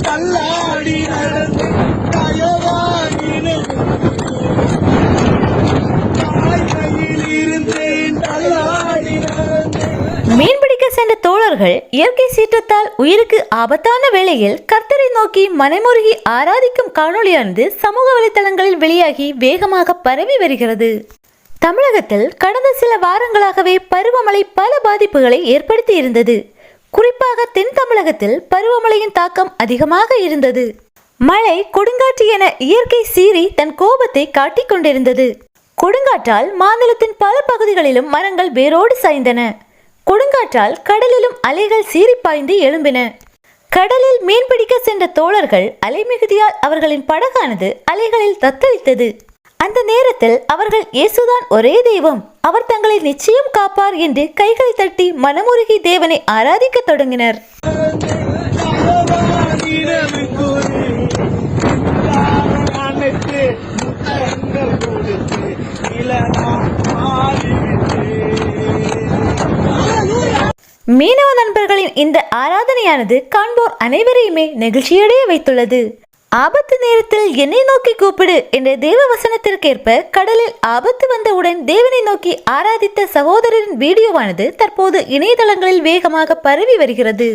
தள்ளாடி நடந்து மீன்பிடிக்க சென்ற தோழர்கள் இயற்கை சீற்றத்தால் உயிருக்கு ஆபத்தான வேளையில் கர்த்தரை நோக்கி மனமுருகி ஆராதிக்கும் காணொளியானது சமூக வலைதளங்களில் வெளியாகி வேகமாக பரவி வருகிறது. தமிழகத்தில் கடந்த சில வாரங்களாகவே பருவமழை பல பாதிப்புகளை ஏற்படுத்தி இருந்தது. குறிப்பாக தென் தமிழகத்தில் பருவமழையின் தாக்கம் அதிகமாக இருந்தது. மழை, கொடுங்காற்று என இயற்கை சீறி தன் கோபத்தை காட்டிக் கொண்டிருந்தது. கொடுங்காற்றால் மாநிலத்தின் பல பகுதிகளிலும் மரங்கள் வேரோடு சாய்ந்தன. கொடுங்காற்றால் கடலிலும் அலைகள் சீறி பாய்ந்து எழும்பின. கடலில் மீன்பிடிக்க சென்ற தோழர்கள் அலை மிகுதியால் அவர்களின் படகானது அலைகளில் தத்தளித்தது. அந்த நேரத்தில் அவர்கள் இயேசுதான் ஒரே தெய்வம், அவர் தங்களை நிச்சயம் காப்பார் என்று கைகளை தட்டி மனமுருகி தேவனை ஆராதிக்க தொடங்கினர். மீனவ நண்பர்களின் இந்த ஆராதனையானது காண்போர் அனைவரையுமே நெகிழ்ச்சியடைய வைத்துள்ளது. ஆபத்து நேரத்தில் என்னை நோக்கி கூப்பிடு என்ற தேவ வசனத்திற்கேற்ப கடலில் ஆபத்து வந்தவுடன் தேவனை நோக்கி ஆராதித்த சகோதரரின் வீடியோவானது தற்போது இணையதளங்களில் வேகமாக பரவி வருகிறது.